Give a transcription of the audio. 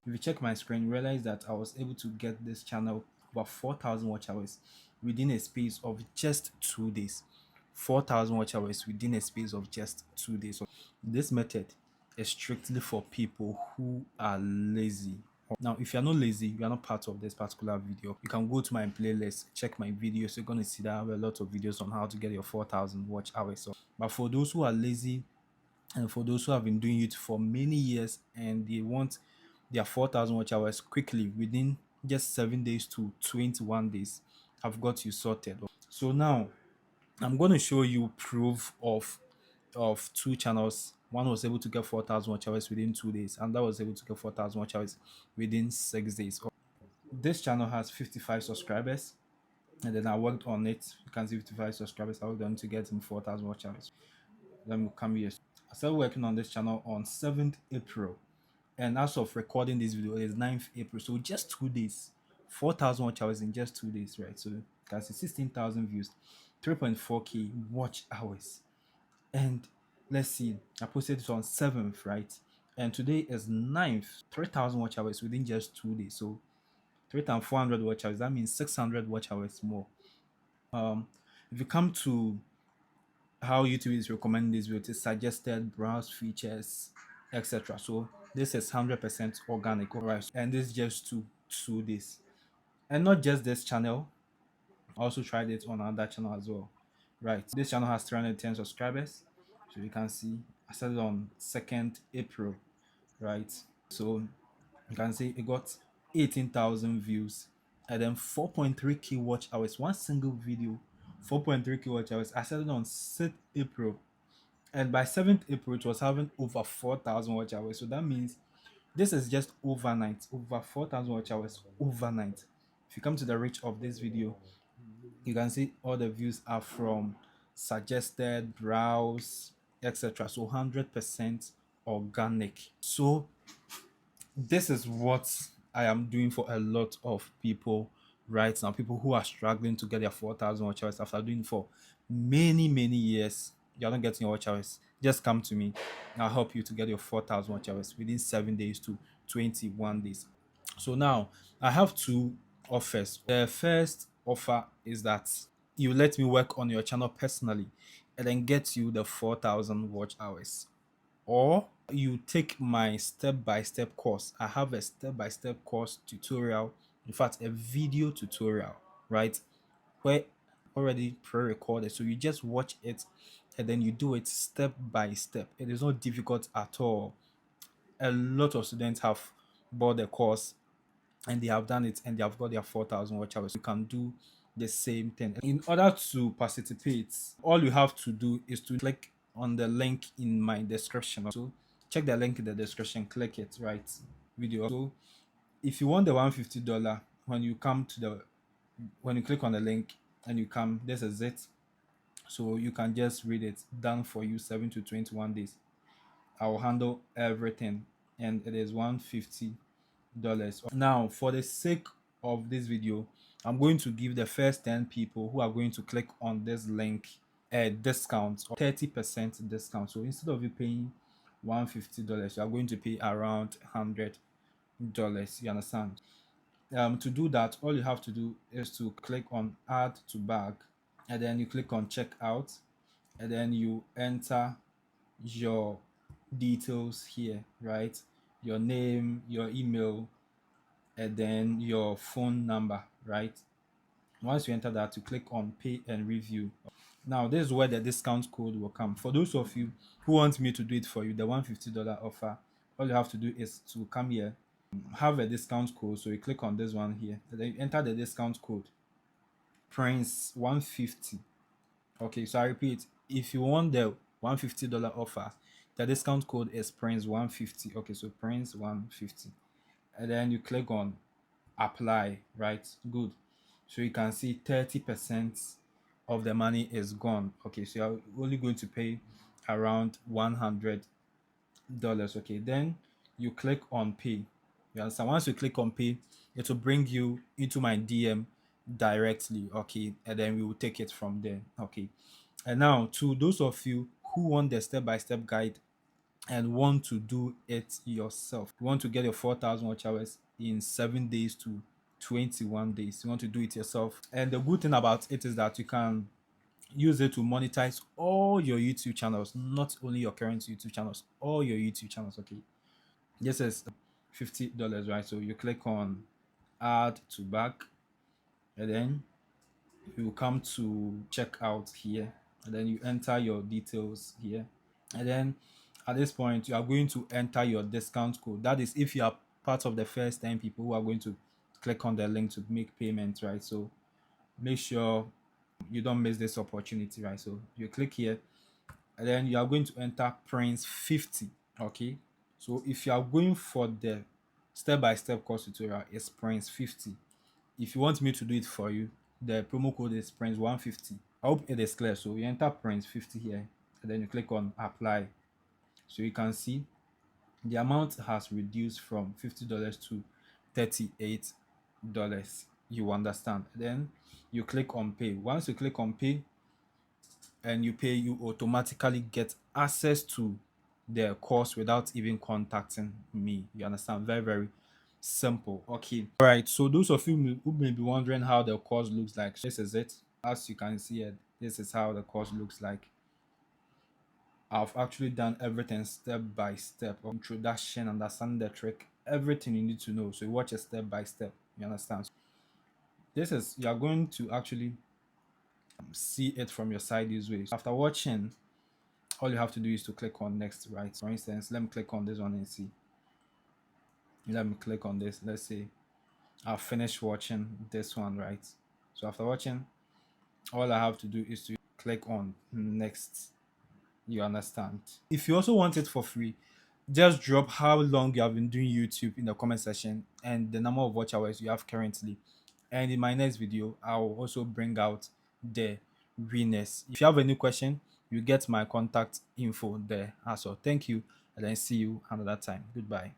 If you check my screen, you realize that I was able to get this channel about 4,000 watch hours within a space of just 2 days. 4,000 watch hours within a space of just 2 days. So this method is strictly for people who are lazy. Now, if you're not lazy, you are not part of this particular video, you can go to my playlist, check my videos. You're going to see that I have a lot of videos on how to get your 4,000 watch hours. So, but for those who are lazy, and for those who have been doing it for many years and they want their 4,000 watch hours quickly within just 7 days to 21 days, I've got you sorted. So now I'm going to show you proof of two channels. One was able to get 4,000 watch hours within 2 days, and that was able to get 4,000 watch hours within 6 days. This channel has 55 subscribers, and then I worked on it. You can see 55 subscribers. I worked on it to get him 4,000 watch hours. Let me come here. I started working on this channel on 7th April, and as of recording this video, it is 9th April. So just 2 days, 4,000 watch hours in just 2 days, right? So you can see 16,000 views, 3.4k watch hours. And let's see, I posted it on 7th, right? And today is 9th, 3,000 watch hours within just 2 days. So 3,400 watch hours, that means 600 watch hours more. If you come to how YouTube is recommending this video, it is suggested, browse features, etc. So this is 100% organic, right? And this is just 2 days. And not just this channel, I also tried it on another channel as well, right? This channel has 310 subscribers, so you can see I started on 2nd April, right? So you can see it got 18,000 views and then 4.3k watch hours. One single video, 4.3k watch hours. I started on 6th April, and by 7th April it was having over 4,000 watch hours. So that means this is just overnight, over 4,000 watch hours overnight. If you come to the reach of this video, you can see all the views are from suggested, browse, etc. So 100% organic. So this is what I am doing for a lot of people right now. People who are struggling to get their 4,000 watch hours after doing for many years. You're not getting your watch hours. Just come to me. I'll help you to get your 4,000 watch hours within 7 days to 21 days. So now I have two offers. The first offer is that you let me work on your channel personally and then get you the 4,000 watch hours, or you take my step-by-step course. I have a step-by-step course tutorial, in fact a video tutorial, right, where already pre-recorded, so you just watch it and then you do it step by step. It is not difficult at all. A lot of students have bought the course and they have done it and they have got their 4,000 watch hours. You can do the same thing. In order to participate, all you have to do is to click on the link in my description. So check the link in the description, click it, right? Video. So if you want the $150, when you come to the when you click on the link and you come, this is it. So you can just read it. Done for you, 7 to 21 days. I will handle everything, and it is $150. Now, for the sake of this video, I'm going to give the first 10 people who are going to click on this link a discount, or 30% discount. So instead of you paying $150, you are going to pay around $100. You understand? To do that, all you have to do is to click on add to bag, and then you click on checkout, and then you enter your details here, right? Your name, your email, and then your phone number, right? Once you enter that, you click on pay and review. Now this is where the discount code will come. For those of you who want me to do it for you, the $150 offer, all you have to do is to come here, have a discount code. So you click on this one here, and then you enter the discount code, Prince 150. Okay, so I repeat, if you want the $150 offer, the discount code is Prince 150. Okay, so Prince 150, and then you click on apply, right? Good. So you can see 30% of the money is gone. Okay, so you're only going to pay around $100. Okay, then you click on pay. You understand? Once you click on pay, it will bring you into my DM directly. Okay, and then we will take it from there. Okay, and now to those of you who want the step-by-step guide and want to do it yourself, you want to get your 4,000 watch hours in 7 days to 21 days, you want to do it yourself. And the good thing about it is that you can use it to monetize all your YouTube channels, not only your current YouTube channels, all your YouTube channels. Okay, this is $50, right? So you click on add to back, and then you come to checkout here, and then you enter your details here, and then at this point you are going to enter your discount code. That is if you are part of the first 10 people who are going to click on the link to make payment, right? So make sure you don't miss this opportunity, right? So you click here, and then you are going to enter Prince 50. Okay, so if you are going for the step-by-step course tutorial, it's Prince 50. If you want me to do it for you, the promo code is Prince 150. I hope it is clear. So you enter Prince 50 here, and then you click on apply. So you can see the amount has reduced from $50 to $38. You understand? Then you click on pay. Once you click on pay and you pay, you automatically get access to the course without even contacting me. You understand? Very, very simple. Okay. All right. So those of you who may be wondering how the course looks like, this is it. As you can see it, this is how the course looks like. I've actually done everything step by step, introduction, understanding the trick, everything you need to know. So you watch it step by step. You understand? This is, you are going to actually see it from your side this way. So after watching, all you have to do is to click on next, right? For instance, let me click on this one and see. Let me click on this. Let's say I've finished watching this one, right? So after watching, all I have to do is to click on next. You understand? If you also want it for free, just drop how long you have been doing YouTube in the comment section and the number of watch hours you have currently. And in my next video, I will also bring out the winners. If you have any question, you get my contact info there as well. Thank you, and then see you another time. Goodbye.